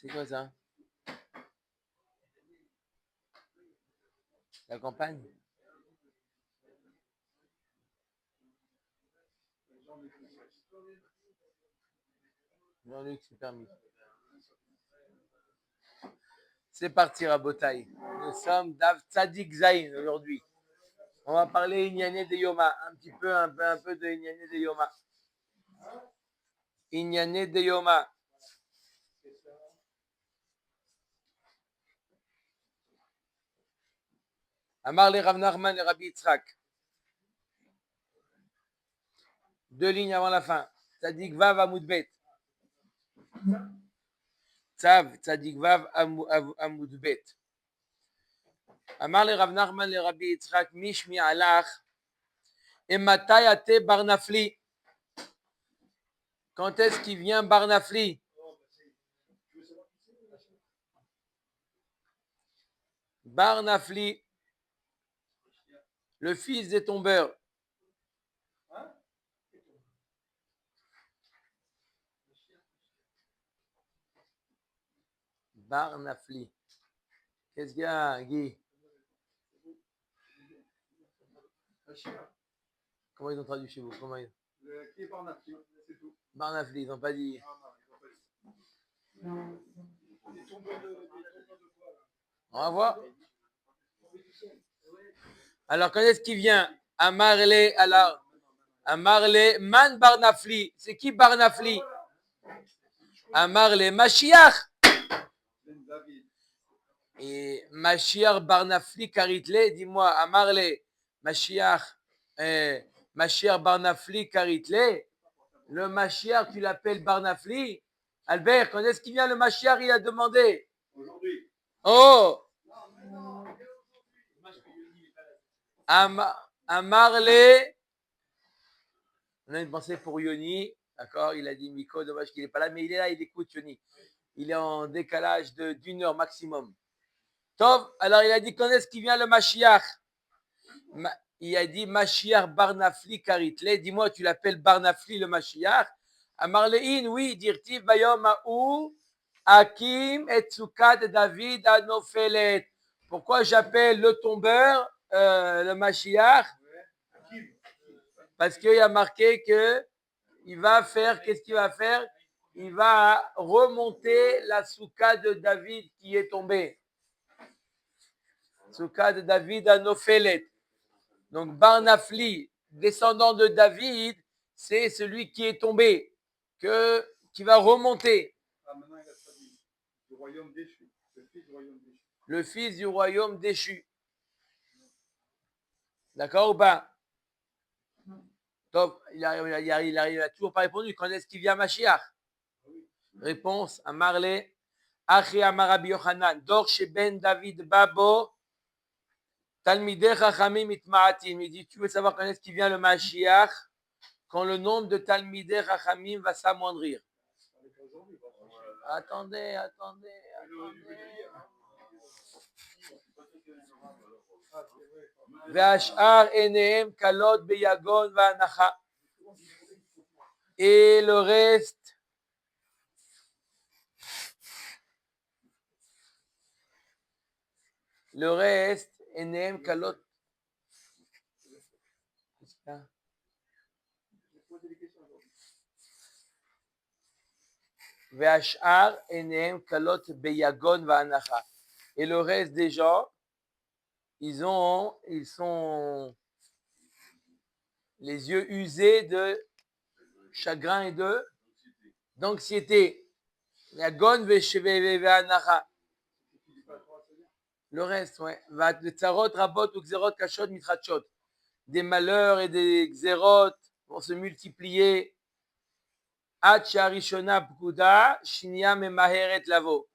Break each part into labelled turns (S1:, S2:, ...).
S1: C'est quoi ça? La campagne? Jean-Luc, c'est permis. C'est parti, Rabotaï. Nous sommes Dav Tzadik Zayin aujourd'hui. On va parler Inyane de Yoma. Un peu de Inyane de Yoma. Inyane de Yoma. Amar le Rav Nachman et Rabbi Yitzhak. 2 lignes avant la fin. Tzadik Vav Amud Bet. Tzav, Tzadik Vav Amud Bet. Amar le Rav Nachman le Rabbi Yitzhak Mishmi Alach. Et Matayate Barnafli. Quand est-ce qu'il vient Barnafli? Barnafli, le fils des tombeurs. Barnafli. Qu'est-ce qu'il y a, Guy? Comment ils ont traduit chez vous? Comment ils...
S2: Qui est Barnafli, c'est tout.
S1: Barnafli, ils n'ont pas dit. On va voir. Alors, quand est-ce qu'il vient? Amarle, alors. Amarle, Man Barnafli. C'est qui Barnafli? Amarle, Mashiach. Et Mashiach Barnafli Karitle, dis-moi, Amarle, Mashiach, Mashiach Barnafli Karitle. Le Mashiach, tu l'appelles Barnafli? Albert, quand est-ce qu'il vient le Mashiach? Il a demandé.
S2: Aujourd'hui.
S1: Oh! Amarle. On a une pensée pour Yoni. D'accord? Il a dit Miko, dommage qu'il n'est pas là, mais il est là, il écoute Yoni. Il est en décalage d'une heure maximum. Tov, alors il a dit quand est-ce qu'il vient le Mashiach? Il a dit Mashiach Barnafli Karitle. Dis-moi, tu l'appelles Barnafli le Mashiach? Amarlein, oui, dirti Bayom Aou, Hakim et Tzukat David Anofelet. Pourquoi j'appelle le tombeur le Mashiach? Parce qu'il y a marqué que il va faire, qu'est-ce qu'il va faire? Il va remonter la souka de David qui est tombée. Souka de David Anofelet. Donc Barnafli, descendant de David, c'est celui qui est tombé, qui va remonter.
S2: Ah, maintenant, il a traduit. Du royaume déchu. Le fils du royaume déchu.
S1: Le fils du royaume déchu. D'accord ou pas? Donc, il a toujours pas répondu. Quand est-ce qu'il vient Mashiach? Réponse à Marle. Achi Amarabi Yochanan. Dor chez Ben David Babo. Talmidei Chachamim Itma'atim. Il dit, tu veux savoir quand est-ce qu'il vient le Mashiach? Quand le nombre de Talmidei Chachamim va s'amoindrir. Attendez. Ve'ashar enehem kalot beyagon va'anacha. Et le reste, enehem kalot. Ve'ashar enehem kalot beyagon va'anacha. Et le reste des gens, ils sont les yeux usés de chagrin et d'anxiété. Yagon ve'anacha. Le reste, ouais. Tsarot rabot ou xerot kashot mitrachot. Des malheurs et des xerot vont se multiplier. Ad sharishona pkuda shinya memaheret lavo.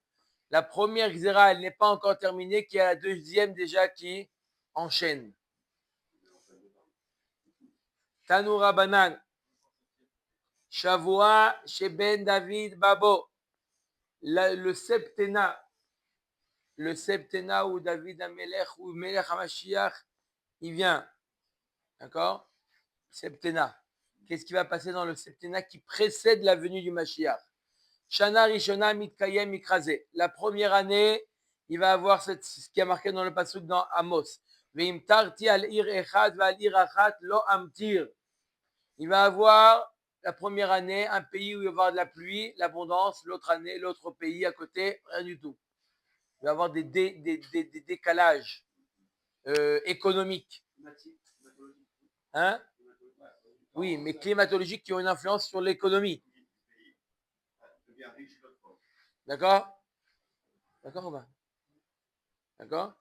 S1: La première xéra, elle n'est pas encore terminée, qu'il y a la deuxième déjà qui enchaîne. Tanoura Banan. Shavua Sheben David Babo. Le septennat où David Amelech, où Melech HaMashiach, il vient. D'accord? Septennat. Qu'est-ce qui va passer dans le septennat qui précède la venue du Mashiach? Shana Rishona Mitkayem Mikraze. La première année, il va avoir ce qui est marqué dans le pasuk dans Amos. Veim tarti al ir echad va al ir achat lo amtir. Il va avoir la première année un pays où il va y avoir de la pluie, l'abondance, l'autre année, l'autre pays à côté, rien du tout. Il va y avoir des décalages économiques. Hein? Oui, mais climatologiques qui ont une influence sur l'économie. D'accord? D'accord ou pas? D'accord?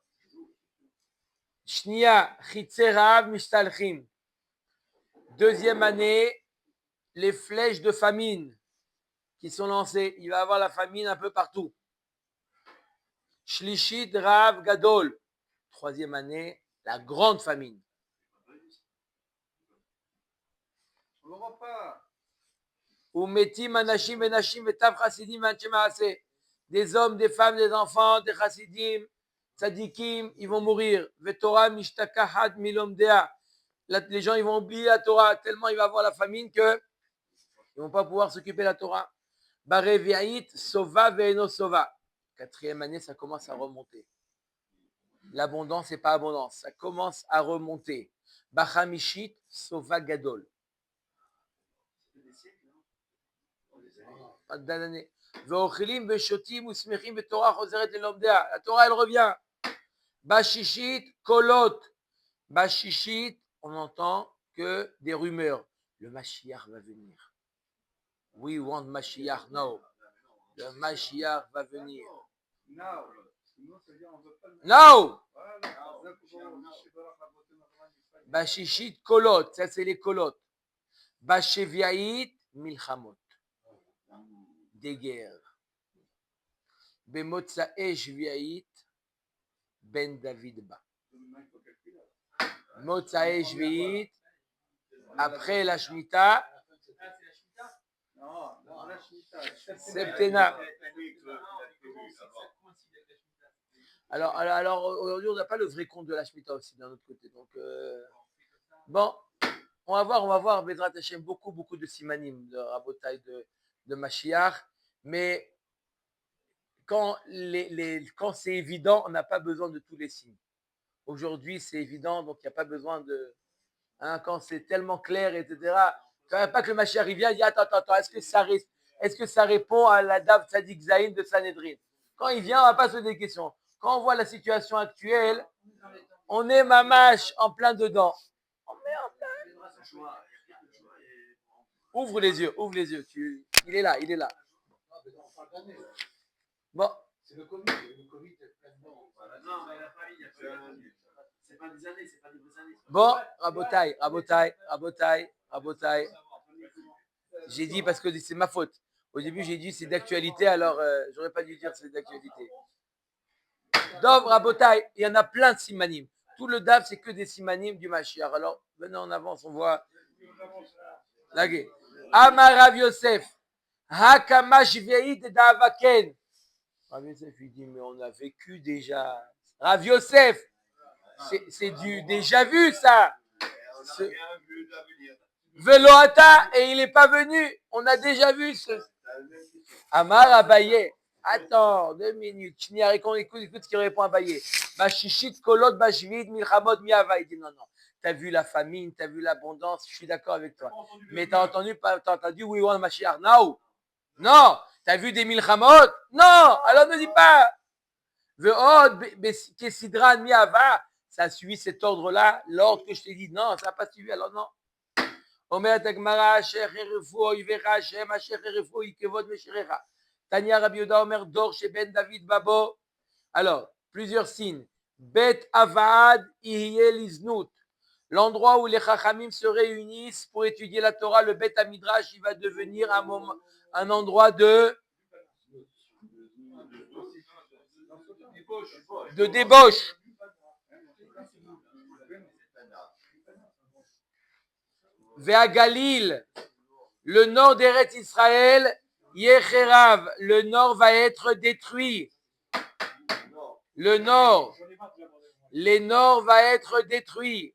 S1: Shnia chitzerav mishtalchim. Deuxième année, les flèches de famine qui sont lancées. Il va y avoir la famine un peu partout. Shlishit rav gadol. Troisième année, la grande famine.
S2: On ne voit pas.
S1: Umetim anashim venashim vetav chasidim anche maaseh. Des hommes, des femmes, des enfants, des chassidim, tzadikim, ils vont mourir. Vetorah mishtakahat milomdea. Les gens, ils vont oublier la Torah tellement il va y avoir la famine que ils vont pas pouvoir s'occuper de la Torah. Bareviaït sova ve'eno sova. Quatrième année, ça commence à remonter. L'abondance n'est pas abondance, ça commence à remonter. Bachamishit sova gadol. La Torah, elle revient. Bashishit kolot. Bashishit, on n'entend que des rumeurs. Le Mashiach va venir. We want Mashiach now. Le Mashiach va venir.
S2: Now. Sinon, ça veut dire on veut pas le
S1: Now.
S2: Voilà.
S1: Bashishit kolot, ça c'est les kolot. Basheviaït milchamot. Des guerres. Bemotsae shviaït ben David ba. Motsae shviaït, après la Shemitah,
S2: Non, la Shemitah.
S1: Septena. Alors aujourd'hui, on n'a pas le vrai compte de la Shemitah aussi d'un autre côté. Donc, bon, on va voir, Bezrat Hashem, beaucoup de simanim, de Rabotai, de Mashiach. Mais quand c'est évident, on n'a pas besoin de tous les signes. Aujourd'hui, c'est évident, donc il n'y a pas besoin de... Hein, quand c'est tellement clair, etc. Quand il n'y a pas que le Mashiach vient, il dit attends, est-ce que ça répond à la Dav Tzadik Zayin de Sanhedrin? Quand il vient, on ne va pas se poser des questions. Quand on voit la situation actuelle, on est mamache en plein dedans. On est en plein. Ouvre les yeux. Il est là. Bon.
S3: C'est le Covid. Non, mais la famille, c'est pas des années, c'est pas des vraies années.
S1: Bon, Rabotai. J'ai dit parce que c'est ma faute. Au début, j'ai dit c'est d'actualité, alors j'aurais pas dû dire c'est d'actualité. Dov, Rabotai, il y en a plein de simanim. Tout le Dav, c'est que des simanim du Mashiach. Alors, venez en avance, on voit. Lagué. Amar Rav Yosef. Hakamash veid davaken. Rav Yosef, il dit, mais on a vécu déjà. Rav Yosef, c'est du déjà vu, ça. Veloata, et il n'est pas venu. On a déjà vu ce. Amar Abaye. Attends, 2 minutes. Écoute ce qu'il répond à Abaye. Bashishit kolot bashvid milchamot miava. Il dit non. T'as vu la famine, t'as vu l'abondance, je suis d'accord avec toi. Mais t'as entendu we want Mashiach now? Non. T'as vu des milchamot? Non. Alors ne dis pas. Ve'od kesidran miava. Ça a suivi cet ordre-là, l'ordre que je t'ai dit. Non, ça n'a pas suivi, alors non. Omer Tagmara, Asher Herefo, Ivera, Hashem, Asher Herefo, Ikevod, Mesherecha. Tania Rabbi Yehuda Omer Dor, Sheben David Babo. Alors, plusieurs signes. Bet Avad, Ihyel Iznut. L'endroit où les Chachamim se réunissent pour étudier la Torah, le Bet Amidrash, il va devenir un endroit de débauche. Vers Galil, le nord d'Eretz Israël, Yecherav, le nord va être détruit. Le nord va être détruit.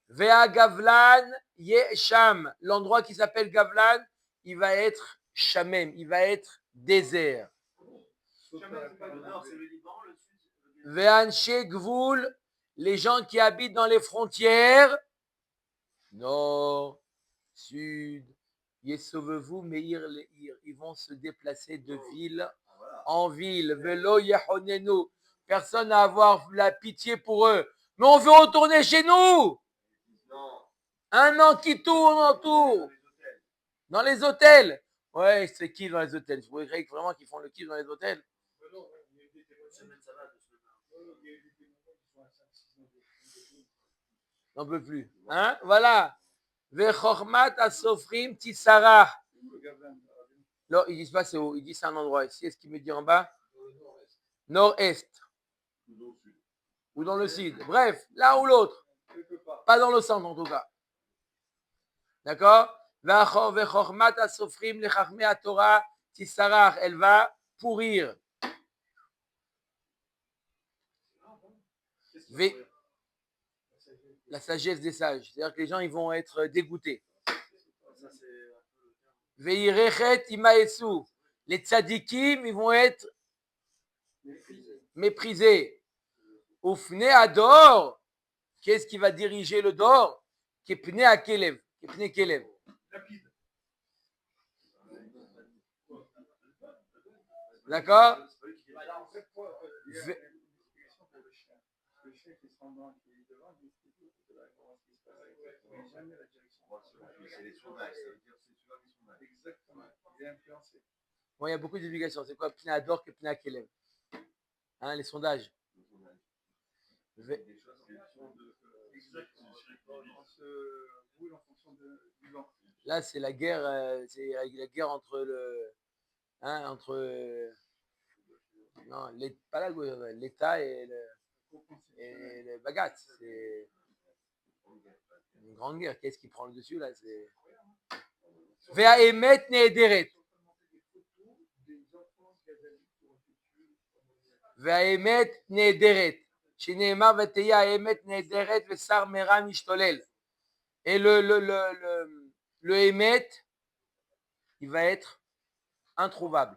S1: Vers Gavlan, Yesham, l'endroit qui s'appelle Gavlan, il va être Shamem, il va être désert.
S3: Jamais, c'est pas le nord, c'est le Liban, le sud, c'est le
S1: Ve'anshe gvul, les gens qui habitent dans les frontières, nord, sud, Yesovez-vous, Meir, ils vont se déplacer de ville en ville. Velo yahonenu, personne n'a à avoir la pitié pour eux. Mais on veut retourner chez nous.
S3: Non.
S1: Un an qui tourne autour. Dans les hôtels. Ouais, c'est qui dans les hôtels? Vous voyez vraiment qu'ils font le kiff dans les hôtels? N'en peut plus. Hein? Voilà. Vechormat asofrim tisarah. Non, ils disent pas c'est où. Ils disent c'est un endroit. Ici, est-ce qu'il me dit en bas? Nord-est. Ou dans le sud. Bref, l'un ou l'autre. Pas dans le centre en tout cas. D'accord? Vechormat asofrim lechachmei Torah tisarah. Elle va pourrir. La sagesse des sages. C'est-à-dire que les gens ils vont être dégoûtés. Veirechet imaesu. Les tzadikim, ils vont être méprisés. Oufne ador. Qu'est-ce qui va diriger le dor? Kepne akelev. Kepne kelev. D'accord? Bon, il y a beaucoup d'éducation. C'est quoi Pina Ador que Pina Kelev? Hein, les sondages. Là, c'est la guerre, c'est la guerre entre le, hein, entre, non, pas l'État et le Bagat. C'est une grande guerre. Qu'est-ce qui prend le dessus là? C'est Ve'aemet ne'ederet. Ve'aemet ne'ederet. Shenema v'teya aemet ne'ederet ve'sar mera mishtolel. Et le émet, il va être introuvable.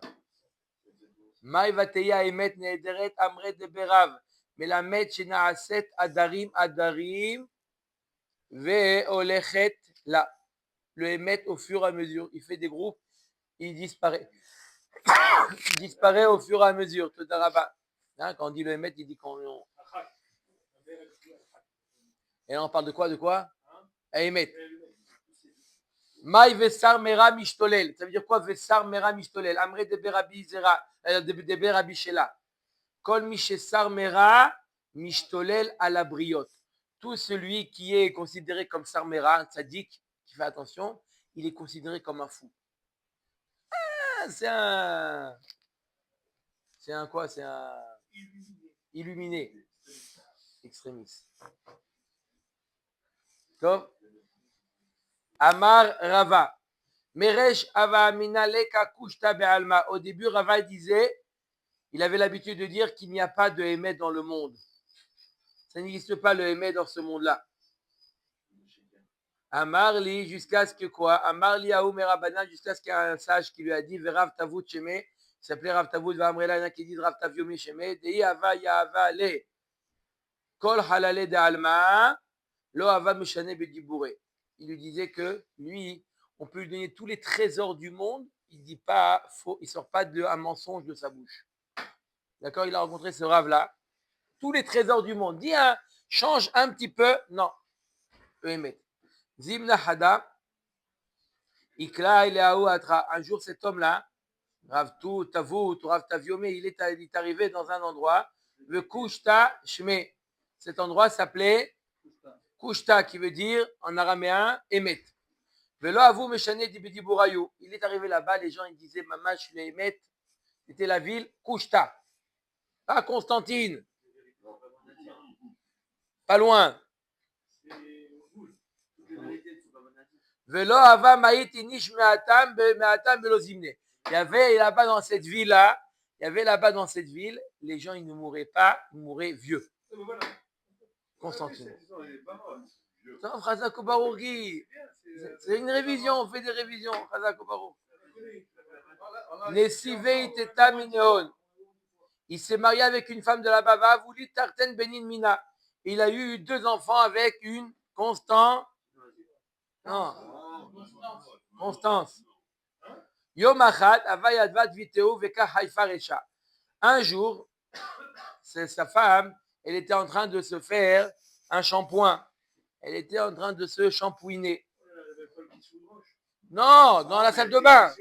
S1: Maï vateya émet ne'ederet amret de berav. Melamet shenaaset adarim adarim ve'olechet là. Le émet au fur et à mesure. Il fait des groupes, il disparaît. Il disparaît au fur et à mesure. Hein, quand on dit le émet, il dit qu'on. Et là, on parle de quoi? De quoi? Émet. Maï vesar mera mishtolel. Ça veut dire quoi vesar mera mishtolel? Amre de berabi zera, de berabi shela. Kol mishesar mera mishtolel à la briotte. Tout celui qui est considéré comme sarmera, un tzaddik, qui fait attention, il est considéré comme un fou. Ah, c'est un quoi? C'est un illuminé. Extrémiste. Top. Amar Rava. Meresh Ava Minaleka Kushta Be'alma. Au début, Rava disait, il avait l'habitude de dire qu'il n'y a pas de émet dans le monde. Ça n'existe pas le émet dans ce monde-là. Amarli, jusqu'à ce que quoi? Amarli Aoum Rabbanan, jusqu'à ce qu'il y ait un sage qui lui a dit, Verav Tavut Sheme, il s'appelait Rav Tavut, Vamrela, qui dit Rav Taviome Sheme, Dei Ava Yahava Le, Kol Halale de Alma, Lo Ava Meshane Bediboure. Il lui disait que lui, on peut lui donner tous les trésors du monde, il dit pas faux, il sort pas un mensonge de sa bouche. D'accord? Il a rencontré ce Rav-là. Tous les trésors du monde. Dis change un petit peu. Non. Zimna Hada. Ikla Ilaou Atra. Un jour, cet homme-là, Rav Tavut, Rav Taviome, il est arrivé dans un endroit. Le Kushta Shme. Cet endroit s'appelait Kushta, qui veut dire en araméen Emet. Velo Avou Meshane Dibidi Bourayou. Il est arrivé là-bas, les gens ils disaient Mamash le Emet. C'était la ville Kushta. Pas Constantine. Pas loin. Velo Ava Maït Inish Meatam Belozimne. Il y avait là-bas dans cette ville-là, les gens ils ne mouraient pas, ils mouraient vieux. Constantine. C'est une révision, on fait des révisions. Nesive Iteta Mineon. Il s'est marié avec une femme de la Bava, voulu Tarten Benin Mina. Il a eu 2 enfants avec une Constance. Yom Achad, Avayadvat Viteo Veka Haifa Recha. Un jour, c'est sa femme, elle était en train de se faire un shampoing. Elle était en train de se shampouiner. Non, dans la salle de bain.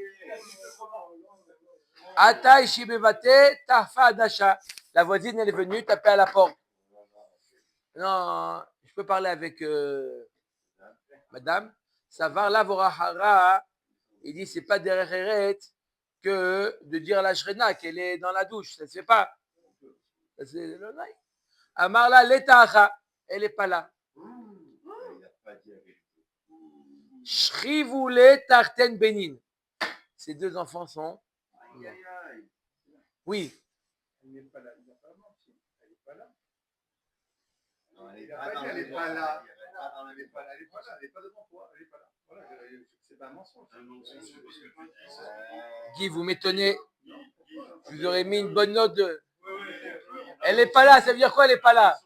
S1: Ataï Shibevate, Tafa Adasha. La voisine, elle est venue taper à la porte. Non, je peux parler avec madame. Savar la Vorahara. Il dit, c'est pas derrière Eret que de dire à la Shrena qu'elle est dans la douche. Ça ne se fait pas. Amarla Letacha. Elle n'est pas là. Shrivoule Tarten Benin. Ces 2 enfants sont. Oui.
S2: Elle n'est pas là. Il n'a pas menti. Elle n'est pas là. Elle n'est pas là. Elle n'est pas là. Elle n'est pas là. Elle n'est pas devant toi. Elle n'est pas là. Voilà. C'est pas un mensonge.
S1: Guy, vous m'étonnez. Je vous aurais mis une bonne note de. Elle n'est pas là. Ça veut dire quoi, elle n'est pas là?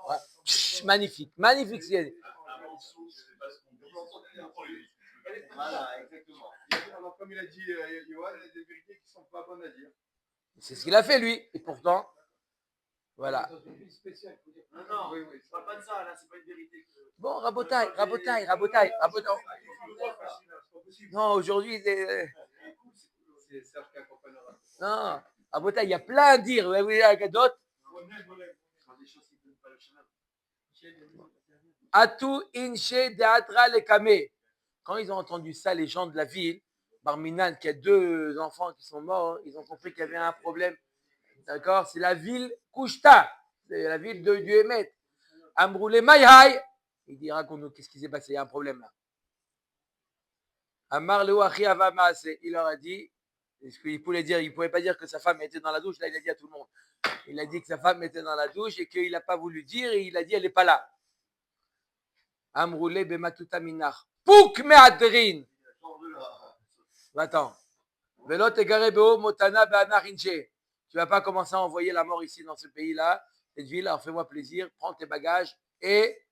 S1: Ouais. Magnifique. Magnifique.
S2: Voilà, exactement. Alors, comme il a dit Yoann, il y a des vérités qui ne sont pas bonnes à dire.
S1: C'est ce qu'il a fait, lui. Et pourtant, voilà.
S3: Non,
S2: Oui.
S3: je parle pas de ça, là, c'est pas une vérité.
S1: Bon, rabotaille. Non, aujourd'hui,
S2: C'est Serge qui accompagnera.
S1: non. Rabotaille, il y a plein à dire. Vous voyez, avec d'autres. Atu inche deatra lekame. Quand ils ont entendu ça, les gens de la ville, Barminan, qui a 2 enfants qui sont morts, ils ont compris qu'il y avait un problème. D'accord? C'est la ville Kushta. C'est la ville de Dieu Emet. Amroule Mayhai. Il dit, raconte-nous, qu'est-ce qui s'est passé? Il y a un problème là. Amar Lewachi Avamase. Il leur a dit, ce qu'il pouvait dire, il ne pouvait pas dire que sa femme était dans la douche. Là, il a dit à tout le monde. Il a dit que sa femme était dans la douche et qu'il n'a pas voulu dire et il a dit, elle n'est pas là. Amroule Bematuta Minar. Pouk Meadrin. Attends. Velot Egarebeo Motana Beanarinche. Tu ne vas pas commencer à envoyer la mort ici dans ce pays-là, cette ville. Alors fais-moi plaisir, prends tes bagages et.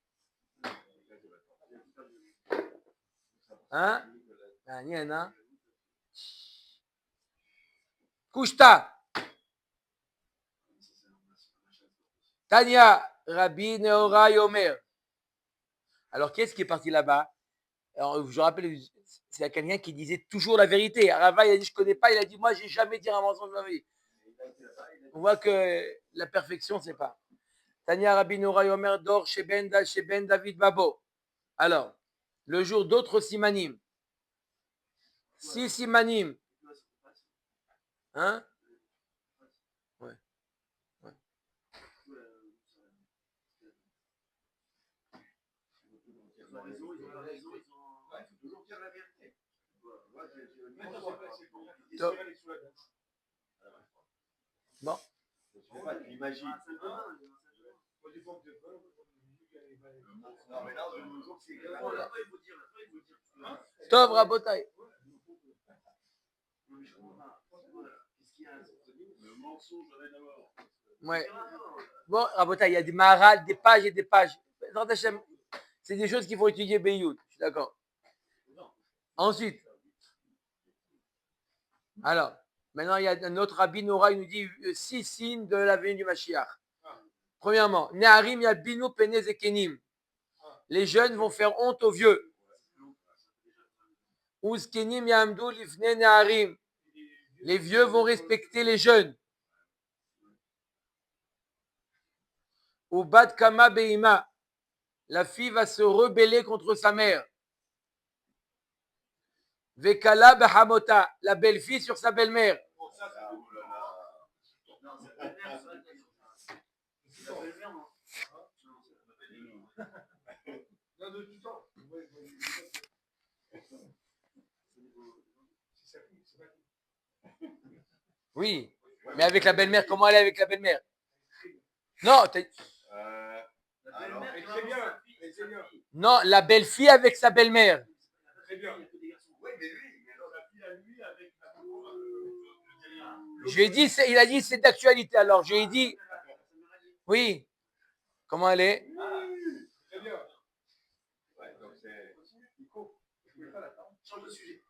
S1: Hein? Couche-ta. Tania, Rabbi Neora Yomer. Alors, qu'est-ce qui est parti là-bas? Alors, je rappelle, c'est quelqu'un qui disait toujours la vérité. Rava, il a dit, je ne connais pas. Il a dit, moi, je n'ai jamais dit un mensonge de ma vie. On voit que la perfection, c'est pas. Tania Rabbi Neora Yomer Dor Sheben David Babo. Alors, le jour d'autres simanim. 6 simanim. Hein? Ouais. Bon.
S2: Imagine.
S1: Tov Rabotai. Ouais. Bon, Rabotai, il y a des marades, des pages et des pages. C'est des choses qu'il faut étudier Beyoud. Je suis d'accord. Ensuite. Alors, maintenant, il y a un autre rabbi Nora, il nous dit 6 signes de la venue du Mashiach. Premièrement, Neharim Yabinu Penez Ekenim. Les jeunes vont faire honte aux vieux. Uzkenim Yamdu Lifne Neharim. Les vieux vont respecter les jeunes. Ubat Kama Beima. La fille va se rebeller contre sa mère. Vekala Behamota. La belle-fille sur sa belle-mère. Oui, mais avec la belle-mère, comment elle est avec la belle-mère? Non, non, la belle-fille avec sa belle-mère.
S2: Très bien. Oui, mais lui,
S1: Je lui ai dit, il a dit c'est d'actualité. Alors, je lui ai dit, oui. Comment elle est?
S2: Très bien. Ouais, donc c'est. Nico, je ne pouvais pas l'attendre.
S3: Change de sujet.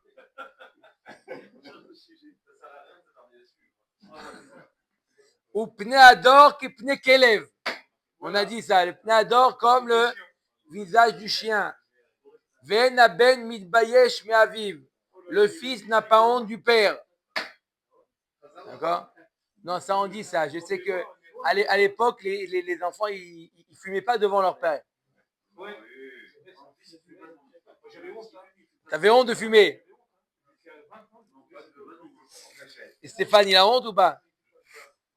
S3: Change de sujet. Ça sert à rien de s'attarder dessus.
S1: Ou pnéador qui pné kelev. On a dit ça, le pnéador comme le visage du chien. Ven aben mitbayesh me'aviv. Le fils n'a pas honte du père. D'accord? Non, ça on dit ça. Je sais que à l'époque, les enfants, ils fumaient pas devant leur père. T'avais honte de fumer? Et Stéphane, il a honte ou pas?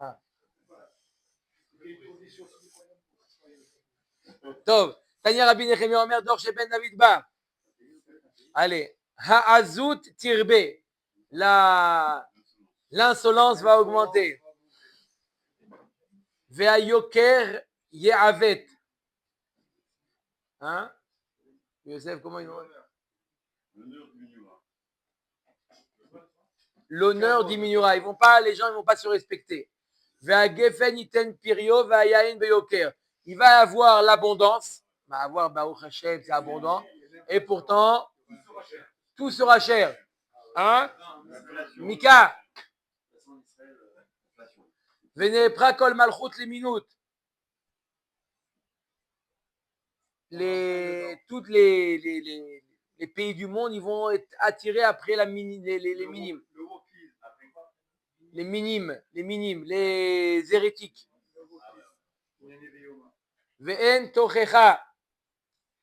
S1: Ah. Tov. Tania Rabbi Nechemia Omer Dor Sheben David Ba. Allez. Ha'azut tirbe. L'insolence va augmenter. Ve'ayoker ye'avet. Hein? Yosef, comment il dit? L'honneur diminuera. Les gens ne vont pas se respecter. Il va avoir l'abondance. Il va avoir Baruch Hashem, c'est abondant. Et pourtant, tout sera cher. Hein? Mika. Venez prakol malchut les minutes. Toutes les pays du monde, ils vont être attirés après les minimes. Les minimes, les hérétiques. Ve'en tochecha.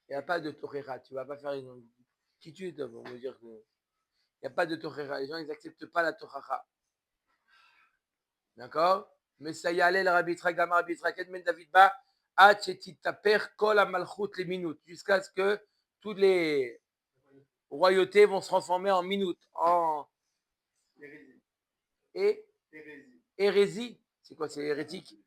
S1: Il n'y a pas de tochecha. Tu ne vas pas faire une attitude pour me dire que. Il n'y a pas de tochecha. Les gens, ils n'acceptent pas la tochecha. D'accord? Mais ça y allait, le Rabbi Yitzhak, Gamar Rabbi Yitzhak, Men David Ba, Titaper, Kol Amalchut les minutes, jusqu'à ce que toutes les royautés vont se transformer en minutes, en hérésie. C'est quoi? C'est hérétique.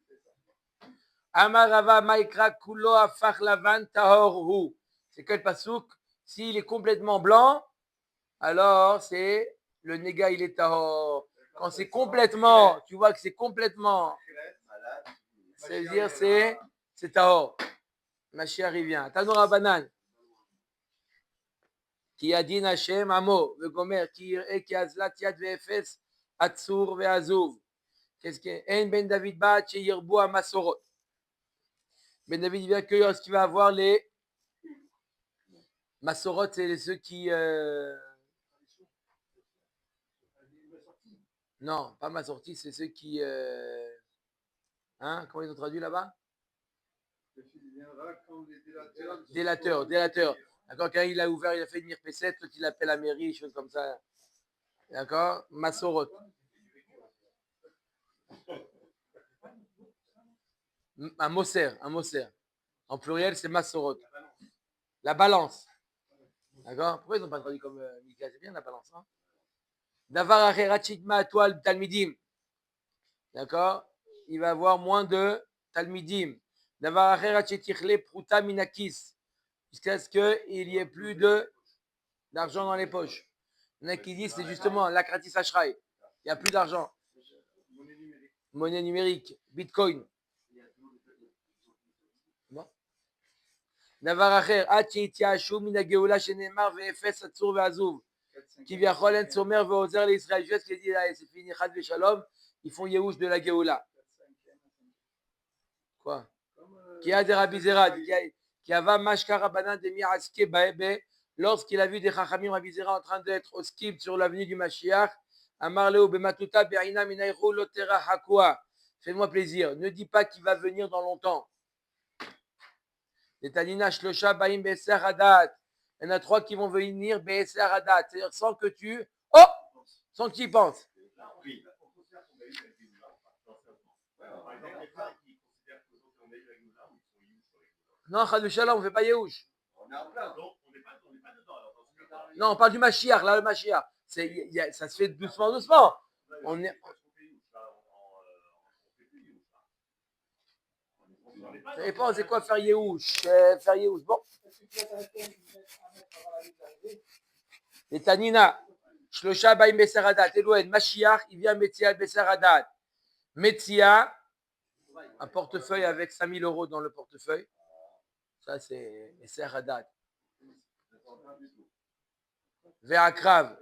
S1: Amarava Maikra Kulo Afach Lavan Tahor Hu. C'est quel pasouk? S'il est complètement blanc, alors c'est le néga, il est tahor. Quand c'est complètement, tu vois que c'est complètement, c'est-à-dire c'est tahor. Mashiach revient. Tanora Banan. Qui a dit Hashem Amo, le Gomer, qui azlat yad ve'efes, atzur ve'azuv. Qu'est-ce que En Ben David Ba, Yirbu à Masorot. Ben David vient que lorsqu'il va avoir les Masorot, c'est ceux qui. Non, pas ma sortie, c'est ceux qui. Hein, comment ils ont traduit là-bas? Délateur. D'accord, quand il a ouvert, il a fait une mirpessette, il appelle la mairie, choses comme ça. D'accord? Masorot. Un Moser. En pluriel, c'est Masorot. La balance. D'accord? Pourquoi ils n'ont pas traduit comme Mika? C'est bien la balance. Hein? Davar Acherachitma Toal Talmidim. D'accord? Il va avoir moins de Talmidim. Davar Acherachitchle Pruta Minakis. Jusqu'à ce qu'il n'y ait plus d'argent dans les poches. Il y en a qui disent c'est justement la gratis ashray. Il n'y a plus d'argent. Monnaie numérique. Bitcoin. Bon. Davar Acher, Achitiashu Minageola Shenemar Ve'efes Atzur Ve'azuv. Qui vient Cholen Somer Ve'ozer l'Israël. Juste ce qu'il dit là, c'est fini, Chad Ve'Shalom. Ils font Yehush de la Geola. Quoi? Qui a des Rabizera, qui a Mashkara Banan de Miraske Baebe, lorsqu'il a vu des Chachamim Rabizera en train d'être au skip sur l'avenue du Mashiach, Amarleo Bematuta Be'ina Minairu Lotera Hakua. Fais-moi plaisir, ne dis pas qu'il va venir dans longtemps. Les Tanina Shlosha Baim Be'eser Hadat. Il y en a 3 qui vont venir Be'eser Hadat, c'est-à-dire sans que tu y penses. Non, Chad Shalom, on ne fait pas Yehush. Non, on parle du Mashiach, là, le Mashiach. Ça se fait doucement. On est. Ça dépend, c'est quoi faire Yehush? Bon. Les Tanina. Shlosha Baim Besaradat. Elohen, Mashiach, il vient Metzia Besaradat. Metzia, un portefeuille avec 5000 € dans le portefeuille. Ça, c'est Besaradat. Ve'akrav.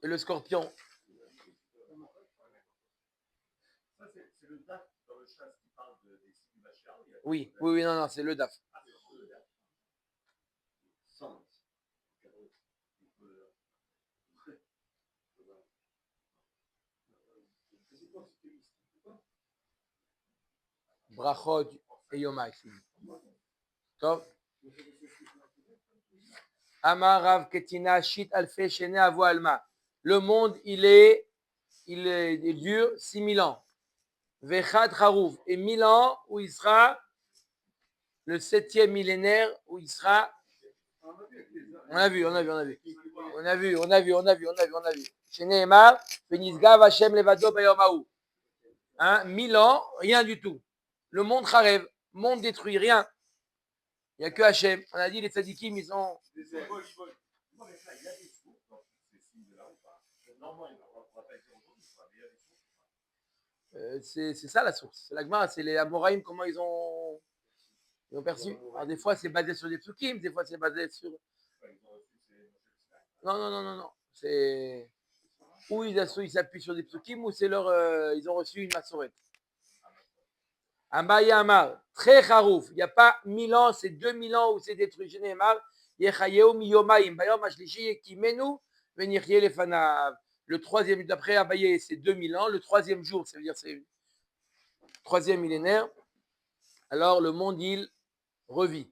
S1: Et le scorpion.
S3: Ça, c'est le DAF dans le chasse qui parle des signes Bachar.
S1: Oui, oui, oui, non, c'est le DAF. Brachot et Yomai. Top. Amar Rav Ketina Shit Alfe Shene Avo Alma. Le monde, il dure 6000 ans. Vechad Harouf. Et 1000 ans où il sera le 7e millénaire où il sera. On a vu. Shene Emar, Benizgav Hashem Levado Bayomaou. 1000 ans, rien du tout. Le monde Kharev, monde détruit, rien. Il n'y a que Hachem. On a dit les tzadikim, ils sont. C'est ça la source. C'est la Gemara, c'est les Amoraïm, comment ils ont perçu. Alors des fois c'est basé sur des psukim, des fois c'est basé sur. Non. C'est ou ils s'appuient sur des psukim ou c'est ils ont reçu une massorette. Amaya Amar, très charouf. Il n'y a pas 1000 ans, c'est 2000 ans où c'est détruit. Génémar, Yechayeu miyomaim. Bayom ashlishi kimenu venirye lefanav. Le troisième, d'après Abaye, c'est 2000 ans. Le troisième jour, ça veut dire c'est le troisième millénaire. Alors le monde, il revit.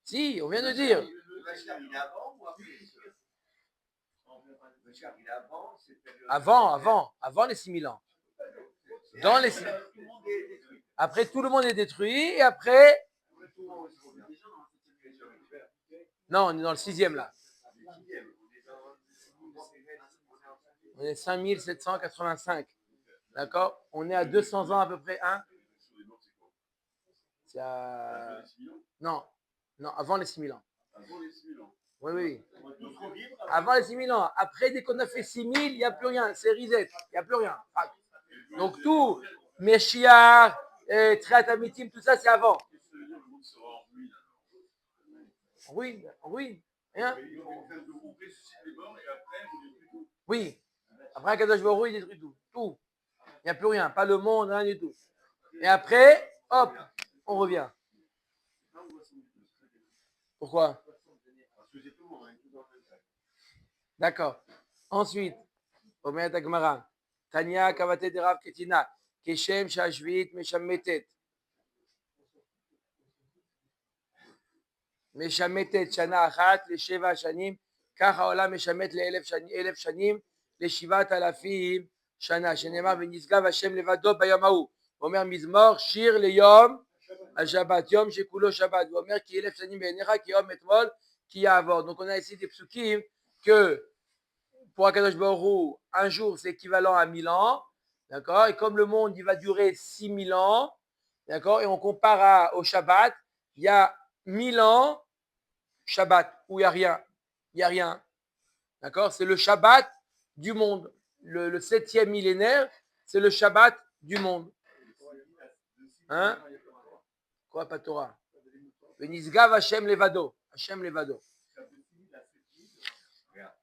S1: Si, on vient de dire.
S3: Le Bachar, il est avant ou après? Le Bachar, il est
S1: Avant les 6000 ans. Dans les... Après, tout le monde est détruit. Et après... Non, on est dans le 6e là. On est 5785. D'accord? On est à 200 ans à peu près. Hein? C'est à... Non, avant les 6000 ans. Oui. Avant les 6000 ans. Après, dès qu'on a fait 6000, il n'y a plus rien. C'est reset. Il n'y a plus rien. Donc tout, Meshiach, Triat Amitim, tout ça, c'est avant. Oui. Hein? Oui. Après, Kadosh Baruch Hu, il détruit tout. Tout. Il n'y a plus rien. Pas le monde, rien du tout. Et après, hop, on revient. Pourquoi? D'accord. Ensuite, Omer Tagmara, Tania Kavate de Rav Ketina, Keshem Shashvit Meshametet. Meshametet Shana Achat, les Sheva Shanim, Kacha Olam Meshamet le Elef Shanim, les Shivat Alafim, Shana, Shenema Venizgav Hashem Levado Bayamaou. Omer Mizmor, Shir le Yom, Shabbat, Yom Shekulo Shabbat. Omer Ki Elef Shanim Benecha, Ki Yom Etmol, Ki Yavor. Donc on a ici des psukim que pour Akadosh Baruch Hu, un jour c'est équivalent à 1000 ans, d'accord? Et comme le monde il va durer 6000 ans, d'accord? Et on compare au Shabbat, il y a 1000 ans Shabbat où il n'y a rien, d'accord? C'est le Shabbat du monde. Le 7e millénaire, c'est le Shabbat du monde. Hein? Quoi, pas Torah? Benizgav Hashem Levado. Hashem Levado.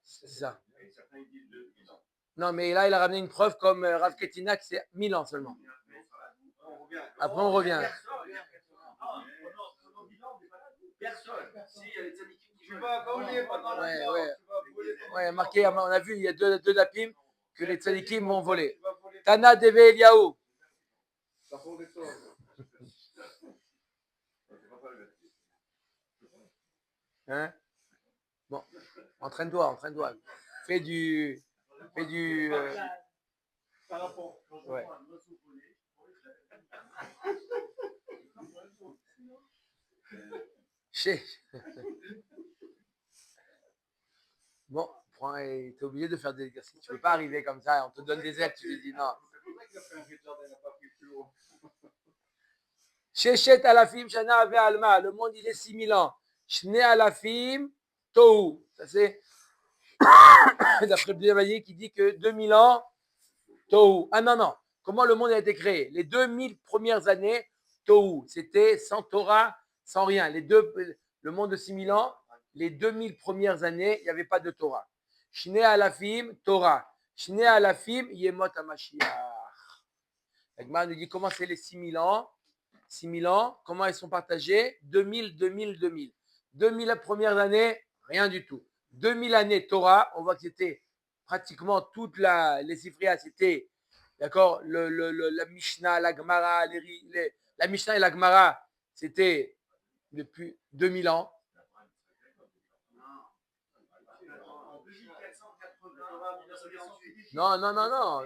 S1: C'est ça. Non, mais là, il a ramené une preuve comme Rav Ketina, que c'est 1000 ans seulement. Après, on revient. Ouais, marqué, on a vu, il y a deux dapim que les tzadikim vont voler. Tana Deve Eliaou. Hein? Bon, entraîne-toi. Fais du. Ouais. Bon, t'es obligé de faire des exercices. Tu ne peux pas arriver comme ça, on te donne des ailes, tu te dis non. Shechet alafim shana ave alma. Le monde, il est 6000 ans. Shne alafim tohu. Ça c'est D'après le deuxième avis qui dit que 2000 ans, Tohu. Ah non, non. Comment le monde a été créé? Les 2000 premières années, Tohu. C'était sans Torah, sans rien. Le monde de 6000 ans, les 2000 premières années, il n'y avait pas de Torah. Shne alafim, Torah. Shne alafim, Yemot HaMashiach. L'Agma nous dit comment c'est les 6000 ans. 6000 ans, comment ils sont partagés? 2000, 2000, 2000. 2000 premières années, rien du tout. 2000 années Torah, on voit que c'était pratiquement toute les Sifrias, c'était, d'accord, la Mishnah, la Gemara, la Mishnah et la Gemara, c'était depuis 2000 ans. Non, non, non, non.